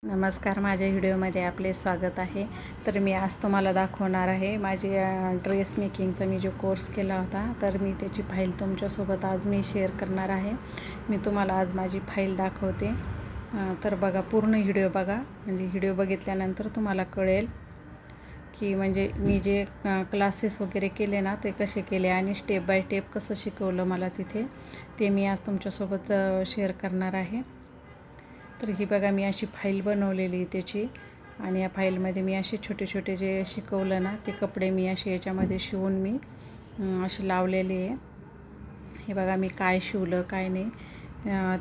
नमस्कार, माझ्या व्हिडिओमध्ये आपले स्वागत आहे. तर मी आज तुम्हाला दाखवणार आहे माझी ड्रेस मेकिंगचा मी जो कोर्स केला होता, तर मी त्याची फाईल तुमच्यासोबत आज मी शेअर करणार आहे. मी तुम्हाला आज माझी फाईल दाखवते. तर बघा, पूर्ण व्हिडिओ बघा. म्हणजे व्हिडिओ बघितल्यानंतर तुम्हाला कळेल की म्हणजे मी जे क्लासेस वगैरे केले ना, ते कसे केले आणि स्टेप बाय स्टेप कसं शिकवलं मला तिथे, ते मी आज तुमच्यासोबत शेअर करणार आहे. तर ही बघा, मी अशी फाईल बनवलेली त्याची. आणि या फाईलमध्ये मी असे छोटे छोटे जे शिकवलं ना, ते कपडे मी असे याच्यामध्ये शिवून मी असे लावलेले आहे. हे बघा, मी काय शिवलं काय नाही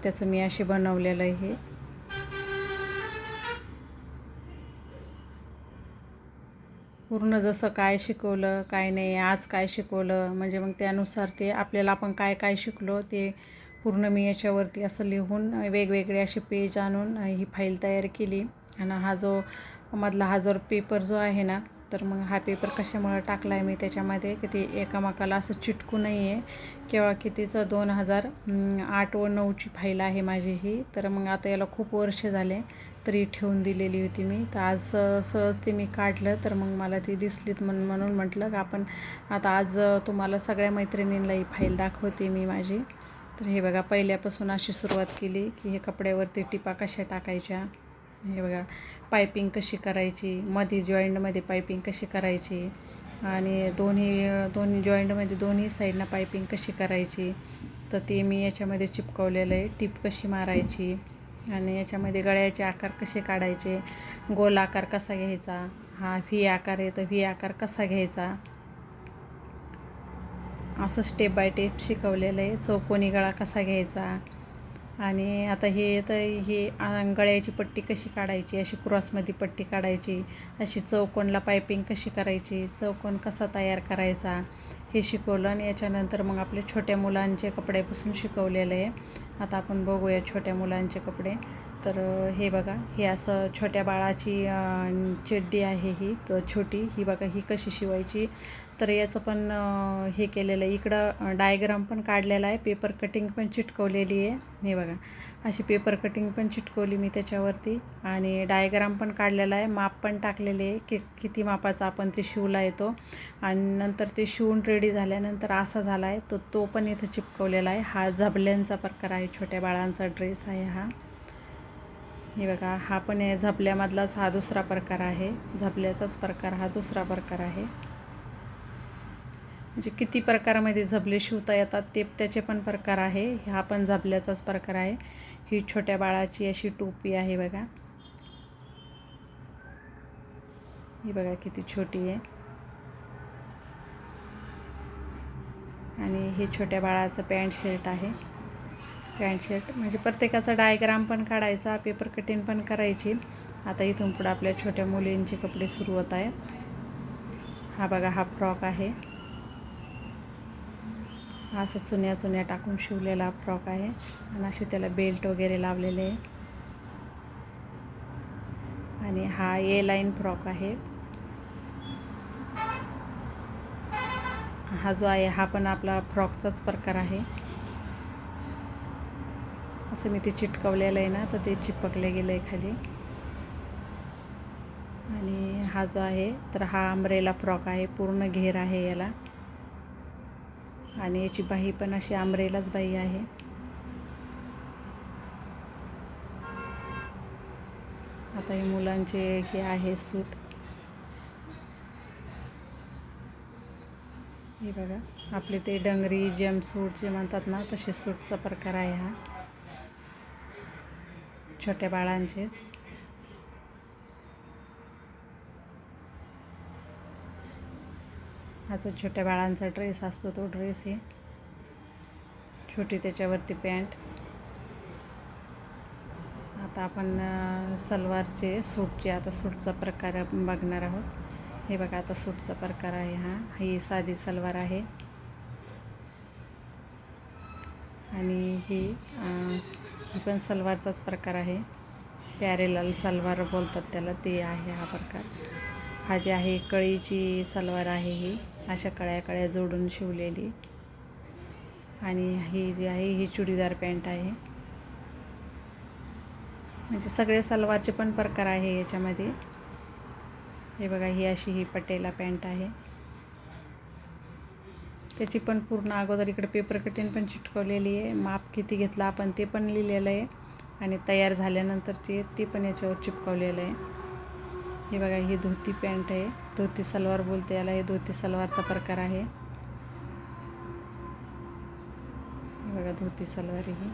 त्याचं मी असे बनवलेलं आहे. हे पूर्ण जसं काय शिकवलं काय नाही, आज काय शिकवलं, म्हणजे मग त्यानुसार ते आपल्याला आपण काय काय शिकलो ते पूर्ण मी याच्यावरती असं लिहून वेगवेगळे असे पेज आणून ही फाईल तयार केली. आणि हा जो पेपर जो आहे ना, तर मग हा पेपर कशामुळे टाकला आहे मी त्याच्यामध्ये की ते एकामेकाला असं चिटकू नाही आहे. केव्हा कितीचं 2008 व 9ची फाईल आहे माझी ही. तर मग आता याला खूप वर्ष झाले तरी ठेवून दिलेली होती मी. तर आज सहज ते मी काढलं, तर मग मला ती दिसलीत म्हणून म्हटलं की आपण आता आज तुम्हाला सगळ्या मैत्रिणींना ही फाईल दाखवते मी माझी. तर हे बघा, पहिल्यापासून अशी सुरुवात केली की हे कपड्यावरती टिपा कशा टाकायच्या, हे बघा पायपिंग कशी करायची, मध्ये जॉईंटमध्ये पायपिंग कशी करायची, आणि दोन्ही जॉईंटमध्ये दोन्ही साईडनं पायपिंग कशी करायची. तर ते मी याच्यामध्ये चिपकवलेलं आहे. टिप कशी मारायची आणि याच्यामध्ये गळ्याचे आकार कसे काढायचे, गोल आकार कसा घ्यायचा, हा व्ही आकार आहे तर व्ही आकार कसा घ्यायचा, असं स्टेप बाय स्टेप शिकवलेलं आहे. चौकोनी गळा कसा घ्यायचा. आणि आता हे गळ्याची पट्टी कशी काढायची, अशी क्रॉसमध्ये पट्टी काढायची, अशी चौकोनला पायपिंग कशी करायची, चौकोन कसा तयार करायचा, हे शिकवलं. आणि याच्यानंतर मग आपले छोट्या मुलांचे कपड्यापासून शिकवलेलं आहे. आता आपण बघूया छोट्या मुलांचे कपडे. तर हे बघा, हे असं छोट्या बाळाची चड्डी आहे ही, तर छोटी ही बघा, ही कशी शिवायची. तर याचं पण हे केलेलं आहे. इकडं डायग्राम पण काढलेला आहे, पेपर कटिंग पण चिटकवलेली आहे. हे बघा, अशी पेपर कटिंग पण चिटकवली मी त्याच्यावरती, आणि डायग्राम पण काढलेला आहे, माप पण टाकलेले आहे किती मापाचा आपण ते शिवला येतो. आणि नंतर ते शिवून रेडी झाल्यानंतर असा झाला आहे तो पण इथं चिपकवलेला आहे. हा झबल्यांचा प्रकार आहे, छोट्या बाळांचा ड्रेस आहे हा. हे बघा, हा पण आहे झबल्यामधलाच हा दुसरा प्रकार आहे. झबल्याचाच प्रकार हा दुसरा प्रकार आहे. म्हणजे किती प्रकारामध्ये झबले शिवता येतात ते त्याचे पण प्रकार आहे. हा पण झबल्याचाच प्रकार आहे. ही छोट्या बाळाची अशी टोपी आहे बघा. ही बघा किती छोटी आहे. आणि हे छोट्या बाळाचं पॅन्ट शर्ट आहे. पॅन्ट शर्ट म्हणजे प्रत्येकाचा डायग्राम पण काढायचा, पेपर कटिंग पण करायची. आता इथून पुढे आपल्या छोट्या मुलींचे कपडे सुरू होत आहेत. हा बघा, हा फ्रॉक आहे. हा असं चुन्या टाकून शिवलेला फ्रॉक आहे. आणि असे त्याला बेल्ट वगैरे लावलेले आहे. आणि हा ए लाईन फ्रॉक आहे. हा जो आहे हा पण आपला फ्रॉकचाच प्रकार आहे. असं मी ते चिटकवलेलं आहे ना, तर ते चिपकले गेलं आहे खाली. आणि हा जो आहे तर हा अम्ब्रेला फ्रॉक आहे, पूर्ण घेर आहे याला. आणि याची बाही पण अशी अम्ब्रेलाच बाही आहे. आता हे मुलांचे हे आहे सूट. हे बघा, आपले ते डंगरी जंपसूट जे म्हणतात ना, तसे सूटचा प्रकार आहे हा, छोट्या बाळांचे. हा जो छोट्या बाळांचा ड्रेस असतो तो ड्रेस आहे. छोटी त्याच्यावरती पॅन्ट. आता आपण सलवारचे सूटचे आता सूटचा प्रकार बघणार आहोत. हे बघा, आता सूटचा प्रकार आहे हा. ही साधी सलवार आहे. आणि ही पण सलवारचाच प्रकार आहे. पॅरेलल सलवार बोलतात त्याला, ते आहे हा प्रकार. हा जे आहे कळीची सलवार आहे ही, अशा कळ्या जोडून शिवलेली. आणि ही जी आहे ही चुडीदार पॅन्ट आहे. म्हणजे सगळे सलवारचे पण प्रकार आहे याच्यामध्ये. हे बघा, ही अशी ही पटेला पॅन्ट आहे. त्याची पण पूर्ण अगोदर इकडे पेपर कटिंग पण चिटकवलेली आहे. माप किती घेतलं आपण ते पण लिहिलेलं आहे आणि तयार झाल्यानंतरची ते पण याच्यावर चिपकवलेलं आहे. हे बघा, ही धोती पॅन्ट आहे. धोती सलवार बोलते याला. हे धोती सलवारचा प्रकार आहे. हे बघा, धोती सलवार ही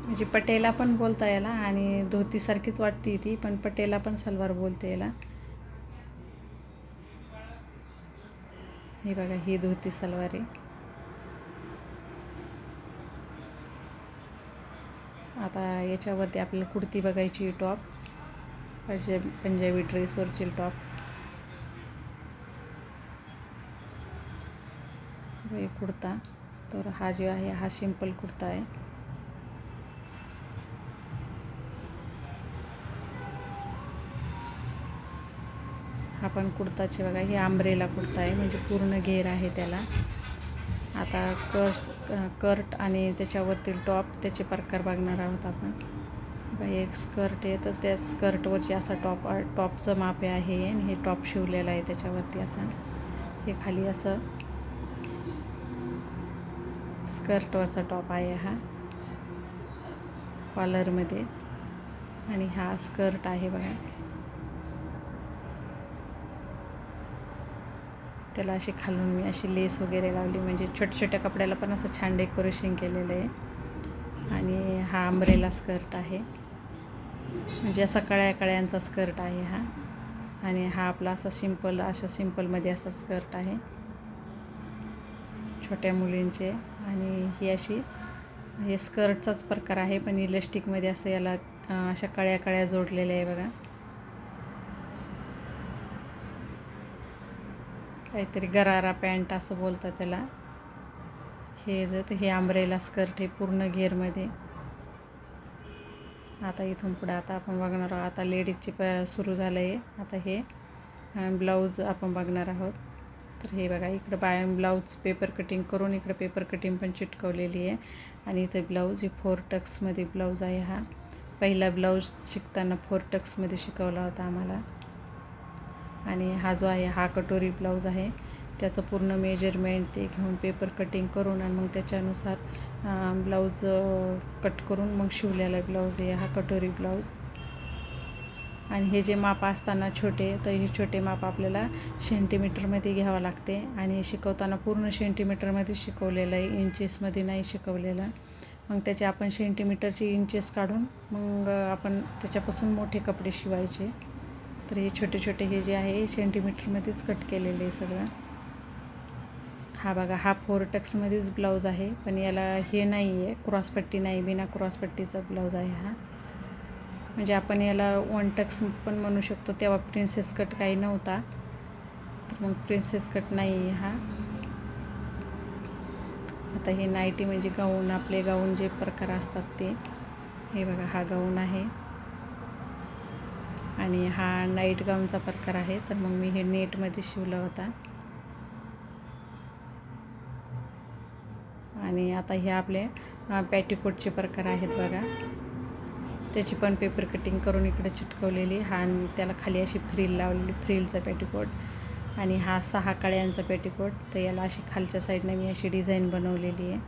म्हणजे पटेला पण बोलता याला आणि धोतीसारखीच वाटते ती, पण पटेला पण सलवार बोलते याला. हे बघा, ही धोती सलवार आहे. आता याच्यावरती आपल्याला कुर्ती बघायची, टॉप, पंजाबी ड्रेसवरची टॉप. हे कुर्ता, तर हा जो आहे हा सिंपल कुर्ता आहे. हा पण कुर्ताचे बघा, हे अंब्रेला कुर्ता आहे, म्हणजे पूर्ण घेर आहे त्याला. आता कर्ट आणि त्याच्यावरती टॉप, त्याचे प्रकार बघणार आहोत आपण. एक स्कर्ट आहे, तर त्या स्कर्टवरची असा टॉपचं माप आहे आणि हे टॉप शिवलेलं आहे त्याच्यावरती असा. हे खाली असं स्कर्टवरचा टॉप आहे हा, कॉलरमध्ये. आणि हा स्कर्ट आहे बघा. त्याला अशी खालून मी अशी लेस वगैरे लावली, म्हणजे छोट्या छोट्या कपड्याला पण असं छान डेकोरेशन केलेलं आहे. आणि हा अंब्रेला स्कर्ट आहे, म्हणजे असा कळ्यांचा स्कर्ट आहे हा. आणि हा आपला असा सिंपलमध्ये असा स्कर्ट आहे छोट्या मुलींचे. आणि ही अशी, हे स्कर्टचाच प्रकार आहे, पण इलास्टिकमध्ये असं याला अशा कळ्या जोडलेल्या आहे बघा. काहीतरी गरारा पॅन्ट असं बोलतात त्याला. हे अंब्रेला स्कर्ट हे पूर्ण घेरमध्ये. आता इथून पुढे आता आपण बघणार आहोत, आता लेडीजची सुरू झालं आहे. आता हे ब्लाऊज आपण बघणार आहोत. तर हे बघा, इकडं ब्लाऊज पेपर कटिंग करून इकडं पेपर कटिंग पण चिटकवलेली आहे. आणि इथं ब्लाऊज ही 4 टक्समध्ये ब्लाऊज आहे हा. पहिला ब्लाऊज शिकताना 4 टक्समध्ये शिकवला होता आम्हाला. आणि हा जो आहे हा कटोरी ब्लाऊज आहे. त्याचं पूर्ण मेजरमेंट ते घेऊन पेपर कटिंग करून आणि मग त्याच्यानुसार ब्लाऊज कट करून मग शिवलेला ब्लाऊज आहे हा कटोरी ब्लाऊज. आणि हे जे माप असताना छोटे, तर हे छोटे माप आपल्याला सेंटीमीटरमध्ये घ्यावं लागते. आणि शिकवताना पूर्ण सेंटीमीटरमध्ये शिकवलेलं आहे, इंचेसमध्ये नाही शिकवलेलं. मग त्याचे आपण सेंटीमीटरचे इंचेस काढून मग आपण त्याच्यापासून मोठे कपडे शिवायचे. तर हे छोटे छोटे हे जे आहे सेंटीमीटरमध्येच कट केलेले आहे सगळं. हा बघा, हा 4 टक्समध्येच ब्लाऊज आहे, पण याला हे नाही आहे, क्रॉसपट्टी नाही, बिना क्रॉसपट्टीचा ब्लाऊज आहे हा. म्हणजे आपण याला 1 टक्स पण म्हणू शकतो. तेव्हा प्रिन्सेस कट काही नव्हता, तर मग प्रिन्सेस कट नाही आहे हा. आता हे नाईटी म्हणजे गाऊन, आपले गाऊन जे प्रकार असतात ते. हे बघा, हा गाऊन आहे आणि हा नाईट गाऊनचा प्रकार आहे. तर मग मी हे नेटमध्ये शिवला होता. आणि आता हे आपले पॅटीकोटचे प्रकार आहेत बघा. त्याची पण पेपर कटिंग करून इकडे चिटकवलेली. हा त्याला खाली अशी फ्रील लावलेली, फ्रीलचा पेटीकोट. आणि हा 6 कळ्यांचा पेटीकोट. तर याला अशी खालच्या साईडने मी अशी डिझाईन बनवलेली आहे.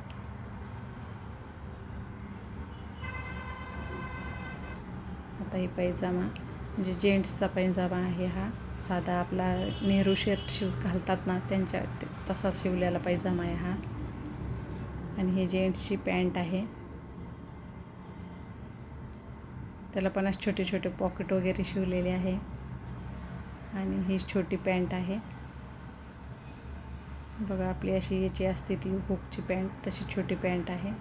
आता ही पैजामा, म्हणजे जेंट्सचा पैजामा आहे हा. साधा आपला नेहरू शर्ट घालतात ना, त्यांच्या तसा शिवलेला पैजामा आहे हा. आणि हे जेंट्सची पॅन्ट आहे. त्याला पण असे छोटे छोटे पॉकेट वगैरे शिवलेले आहे. आणि ही छोटी पॅन्ट आहे बघा, आपली अशी याची असते ती हुकची पॅन्ट, तशी छोटी पॅन्ट आहे.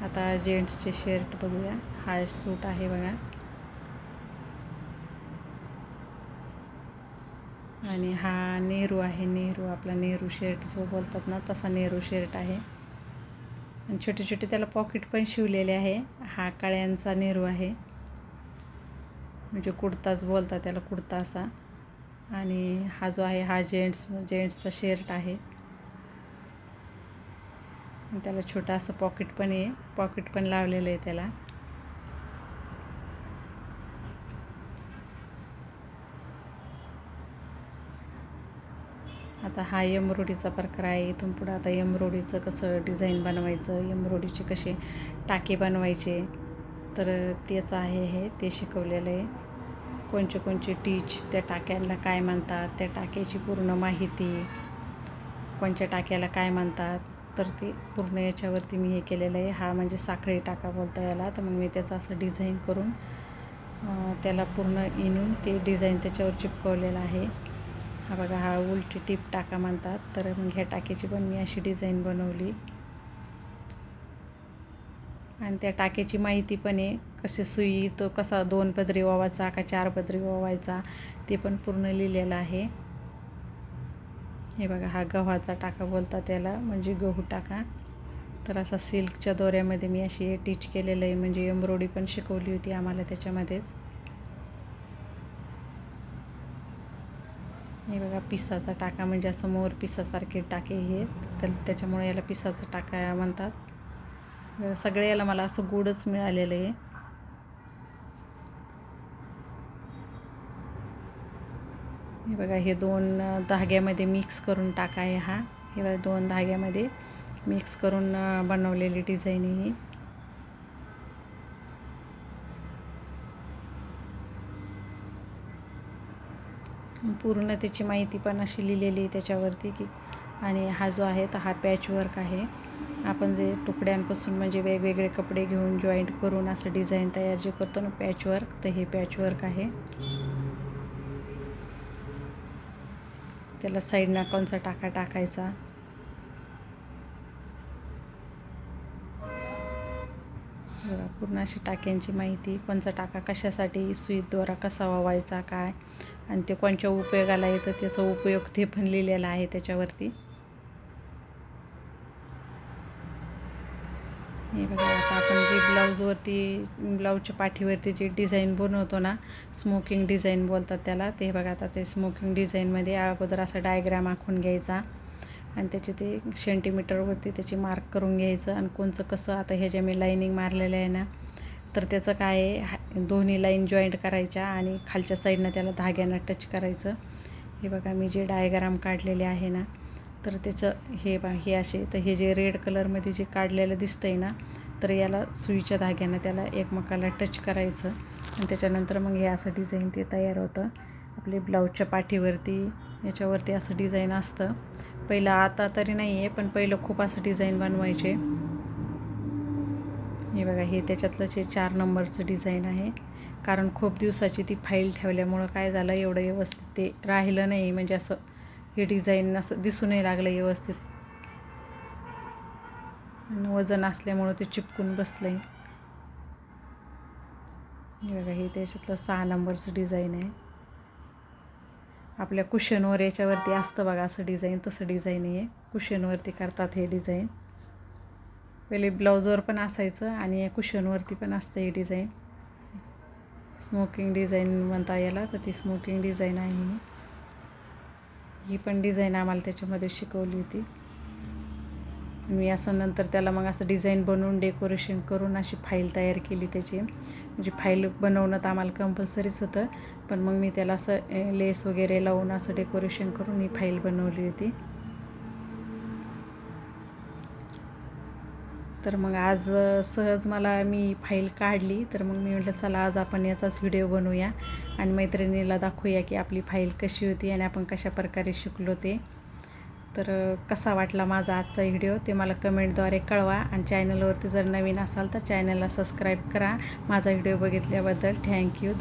आता जेंट्सचे शर्ट बघूया. हा सूट आहे बघा. आणि हा नेहरू आहे. नेहरू, आपला नेहरू शर्ट जो बोलतात ना, तसा नेहरू शर्ट आहे. आणि छोटे छोटे त्याला पॉकेट पण शिवलेले आहे. हा कळ्यांचा नेहरू आहे, म्हणजे कुर्ताच बोलतात त्याला, कुर्ता असा. आणि हा जो आहे हा जेंट्सचा शर्ट आहे. त्याला छोटं असं पॉकेट पण आहे, पॉकेट पण लावलेलं आहे त्याला. आता हा एम्ब्रॉयडरीचा प्रकार आहे. इथून पुढं आता एम्ब्रॉयडरीचं कसं डिझाईन बनवायचं, एम्ब्रॉयडरीचे कसे टाके बनवायचे, तर तेच आहे हे, ते शिकवलेलं आहे. कोणचे टीच, त्या टाक्याला काय म्हणतात, त्या टाक्याची पूर्ण माहिती, कोणत्या टाक्याला काय म्हणतात, तर ते पूर्ण याच्यावरती मी हे केलेलं आहे. हा म्हणजे साखळी टाका बोलता याला. तर मग मी त्याचं असं डिझाईन करून त्याला पूर्ण इनून ते डिझाईन त्याच्यावर चिपकवलेलं आहे. हा बघा, हा उलटी टीप टाका म्हणतात. तर मग ह्या टाक्याची पण मी अशी डिझाईन बनवली आणि त्या टाक्याची माहिती पण आहे. कसे सुई तो कसा 2 पदरी ओवायचा का 4 पदरी ओवायचा, ते पण पूर्ण लिहिलेलं आहे. हे बघा, हा गव्हाचा टाका बोलतात त्याला, म्हणजे गहू टाका. तर असा सिल्कच्या दोऱ्यामध्ये मी अशी टीच केलेलं आहे, म्हणजे एम्ब्रॉयडरी पण शिकवली होती आम्हाला त्याच्यामध्येच. हे बघा, पिसाचा टाका म्हणजे असं मोर पिसासारखे टाके हे, तर त्याच्यामुळे याला पिसाचा टाका म्हणतात. सगळे याला मला असं गोडच मिळालेलं आहे. हे बघा, हे 2 धाग्यामध्ये मिक्स करून टाका आहे हा. हे बघा, 2 धाग्यामध्ये मिक्स करून बनवलेली डिझाईन आहे ही. पूर्ण त्याची माहिती पण अशी लिहिलेली आहे त्याच्यावरती की. आणि हा जो आहे तर हा पॅचवर्क आहे. आपण जे तुकड्यांपासून म्हणजे वेगवेगळे कपडे घेऊन जॉईंट करून असं डिझाईन तयार जे करतो ना पॅचवर्क, तर हे पॅचवर्क आहे. त्याला साईडनं कोणचा टाका टाकायचा. बघा, पूर्ण अशी टाक्यांची माहिती, कोणचा टाका कशासाठी, सुई दोरा कसा वावायचा, काय, आणि ते कोणत्या उपयोगाला येतं त्याचा उपयोग ते पण लिहिलेला आहे त्याच्यावरती. हे बघा, आता आपण जे ब्लाऊजच्या पाठीवरती जे डिझाईन बनवतो ना, स्मोकिंग डिझाईन बोलतात त्याला. ते बघा, आता ते स्मोकिंग डिझाईनमध्ये अगोदर असा डायग्राम आखून घ्यायचा आणि त्याचे ते सेंटीमीटरवरती त्याची मार्क करून घ्यायचं. आणि कोणचं कसं, आता ह्या ज्या मी लाईनिंग मारलेलं आहे ना, तर त्याचं काय आहे, दोन्ही लाईन जॉईंट करायच्या आणि खालच्या साईडनं त्याला धाग्यानं टच करायचं. हे बघा, मी जे डायग्राम काढलेले आहे ना, तर त्याचं हे असे, तर हे जे रेड कलरमध्ये जे काढलेलं दिसतंय ना, तर याला सुईच्या धाग्यानं त्याला एकमेकाला टच करायचं आणि त्याच्यानंतर मग हे असं डिझाईन ते तयार होतं. आपले ब्लाऊजच्या पाठीवरती याच्यावरती असं डिझाईन असतं पहिलं. आता तरी नाही आहे, पण पहिलं खूप असं डिझाईन बनवायचे. हे बघा, हे त्याच्यातलंच हे 4 नंबरचं डिझाईन आहे. कारण खूप दिवसाची ती फाईल ठेवल्यामुळं काय झालं, एवढं व्यवस्थित ते राहिलं नाही, म्हणजे असं हे डिझाईन असं दिसू नाही लागलं व्यवस्थित. आणि वजन असल्यामुळं ते चिपकून बसलं आहे. हे बघा, हे त्याच्यातलं 6 नंबरचं डिझाईन आहे. आपल्या कुशनवर याच्यावरती असतं बघा असं डिझाईन, तसं डिझाईन आहे. कुशनवरती करतात हे डिझाईन. पहिले ब्लाऊजवर पण असायचं आणि या कुशनवरती पण असतं हे डिझाईन. स्मोकिंग डिझाईन म्हणता याला, तर ती स्मोकिंग डिझाईन आहे. ही पण डिझाईन आम्हाला त्याच्यामध्ये शिकवली होती. मी असं नंतर त्याला मग असं डिझाईन बनवून डेकोरेशन करून अशी फाईल तयार केली त्याची. म्हणजे फाईल बनवणं तर आम्हाला कंपल्सरीच होतं, पण मग मी त्याला असं लेस वगैरे लावून असं डेकोरेशन करून ही फाईल बनवली होती. तर मग आज सहज मला मी फाईल काढली, तर मग मी म्हटलं चला आज आपण याचाच व्हिडिओ बनवूया आणि मैत्रिणीला दाखवूया की आपली फाईल कशी होती आणि आपण कशा प्रकारे शिकलो ते. तर कसा वाटला माझा आजचा व्हिडिओ ते मला कमेंटद्वारे कळवा. आणि चॅनलवरती जर नवीन असाल तर चॅनलला सबस्क्राईब करा. माझा व्हिडिओ बघितल्याबद्दल थँक्यू.